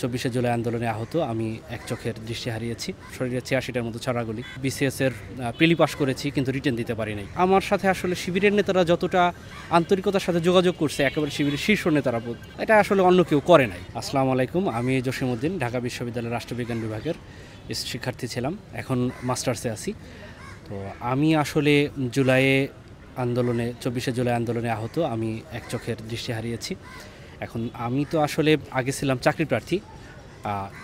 24শে জুলাই আন্দোলনে আহত আমি এক চোখের দৃষ্টি হারিয়েছি। শরীরে ৮৬টার মতো ছড়াগুলি। বিসিএস এর প্রিলি পাস করেছি, কিন্তু রিটেন দিতে পারি নাই। আমার সাথে আসলে শিবিরের নেতারা যতটা আন্তরিকতার সাথে যোগাযোগ করছে, একেবারে শিবিরের শীর্ষ নেতারা, এটা আসলে অন্য কেউ করে নাই। আসসালামু আলাইকুম, আমি জসিমউদ্দিন, ঢাকা বিশ্ববিদ্যালয়ের রাষ্ট্রবিজ্ঞান বিভাগের শিক্ষার্থী ছিলাম, এখন মাস্টার্সে আছি। তো আমি আসলে 24শে জুলাই আন্দোলনে আহত আমি এক চোখের দৃষ্টি হারিয়েছি। এখন আমি তো আসলে আগে ছিলাম চাকরি প্রার্থী।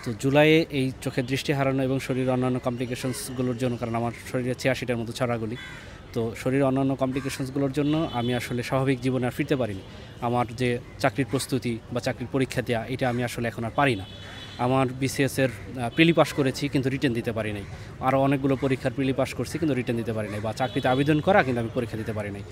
তো জুলাইয়ে এই চোখের দৃষ্টি হারানো এবং শরীরের অন্যান্য কমপ্লিকেশনসগুলোর জন্য, কারণ আমার শরীরে ৮৬টার মতো ছড়াগুলি, তো শরীরের অন্যান্য কমপ্লিকেশনসগুলোর জন্য আমি আসলে স্বাভাবিক জীবনে আর ফিরতে পারিনি। আমার যে চাকরির প্রস্তুতি বা চাকরির পরীক্ষা দেওয়া, এটা আমি আসলে এখন আর পারি না। আমার বিসিএসের প্রিলি পাস করেছি, কিন্তু রিটেন দিতে পারি নাই। আরও অনেকগুলো পরীক্ষার প্রিলি পাস করছি, কিন্তু রিটেন দিতে পারি নাই, বা চাকরিতে আবেদন করা, কিন্তু আমি পরীক্ষা দিতে পারি নাই।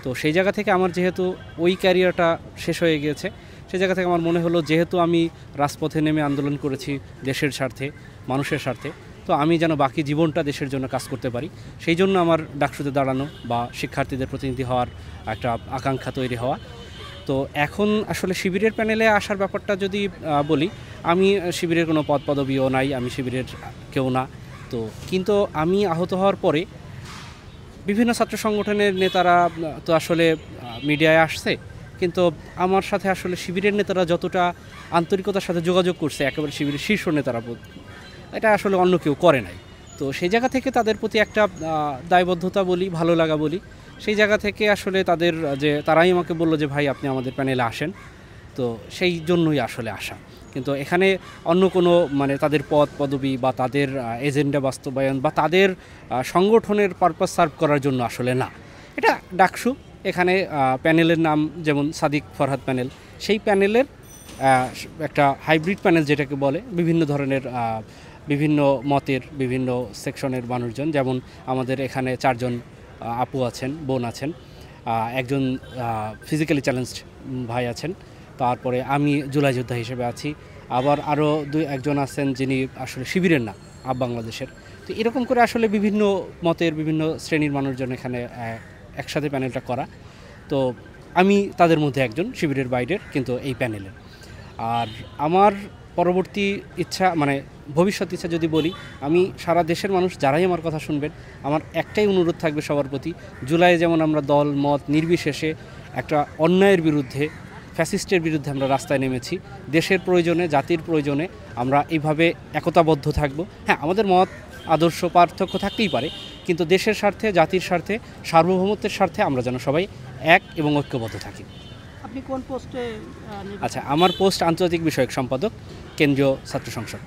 তো সেই জায়গা থেকে আমার যেহেতু ওই ক্যারিয়ারটা শেষ হয়ে গিয়েছে, সেই জায়গা থেকে আমার মনে হলো, যেহেতু আমি রাজপথে নেমে আন্দোলন করেছি দেশের স্বার্থে, মানুষের স্বার্থে, তো আমি যেন বাকি জীবনটা দেশের জন্য কাজ করতে পারি। সেই জন্য আমার ডাকসুতে দাঁড়ানো বা শিক্ষার্থীদের প্রতিনিধি হওয়ার একটা আকাঙ্ক্ষা তৈরি হওয়া। তো এখন আসলে শিবিরের প্যানেলে আসার ব্যাপারটা যদি বলি, আমি শিবিরের কোনো পদ পদবিও নাই, আমি শিবিরের কেউ না। তো কিন্তু আমি আহত হওয়ার পরে বিভিন্ন ছাত্র সংগঠনের নেতারা তো আসলে মিডিয়ায় আসছে, কিন্তু আমার সাথে আসলে শিবিরের নেতারা যতটা আন্তরিকতার সাথে যোগাযোগ করছে, একেবারে শিবিরের শীর্ষ নেতারা, এটা আসলে অন্য কেউ করে নাই। তো সেই জায়গা থেকে তাদের প্রতি একটা দায়বদ্ধতা বলি, ভালো লাগা বলি, সেই জায়গা থেকে আসলে তারাই আমাকে বললো যে ভাই, আপনি আমাদের প্যানেলে আসেন। তো সেই জন্যই আসলে আসা, কিন্তু এখানে অন্য কোনো তাদের পদ পদবি বা তাদের এজেন্ডা বাস্তবায়ন বা তাদের সংগঠনের পারপাস সার্ভ করার জন্য আসলে না। এটা ডাকসু, এখানে প্যানেলের নাম যেমন সাদিক ফরহাদ প্যানেল, সেই প্যানেলের একটা হাইব্রিড প্যানেল যেটাকে বলে, বিভিন্ন ধরনের বিভিন্ন মতের বিভিন্ন সেকশনের মানুষজন, যেমন আমাদের এখানে 4 জন আপু আছেন, বোন আছেন, একজন ফিজিক্যালি চ্যালেঞ্জড ভাই আছেন, তারপরে আমি জুলাই যোদ্ধা হিসেবে আছি, আবার আরও একজন আছেন যিনি আসলে শিবিরের না, বাংলাদেশের। তো এরকম করে আসলে বিভিন্ন মতের বিভিন্ন শ্রেণীর মানুষজন এখানে একসাথে প্যানেলটা করা। তো আমি তাদের মধ্যে একজন, শিবিরের বাইরের কিন্তু এই প্যানেলের। আর আমার পরবর্তী ইচ্ছা, ভবিষ্যৎ ইচ্ছা যদি বলি, আমি সারা দেশের মানুষ যারাই আমার কথা শুনবেন, আমার একটাই অনুরোধ থাকবে সবার প্রতি, জুলাইয়ে যেমন আমরা দল মত নির্বিশেষে একটা অন্যায়ের বিরুদ্ধে, ফ্যাসিস্টের বিরুদ্ধে আমরা রাস্তায় নেমেছি, দেশের প্রয়োজনে, জাতির প্রয়োজনে আমরা এইভাবে একতাবদ্ধ থাকব। হ্যাঁ, আমাদের মত আদর্শ পার্থক্য থাকতেই পারে, কিন্তু দেশের স্বার্থে, জাতির স্বার্থে, সার্বভৌমত্বের স্বার্থে আমরা যেন সবাই এক এবং ঐক্যবদ্ধ থাকি। আপনি কোন পোস্টে? আচ্ছা, আমার পোস্ট আন্তর্জাতিক বিষয়ক সম্পাদক, কেন্দ্রীয় ছাত্র সংসদ।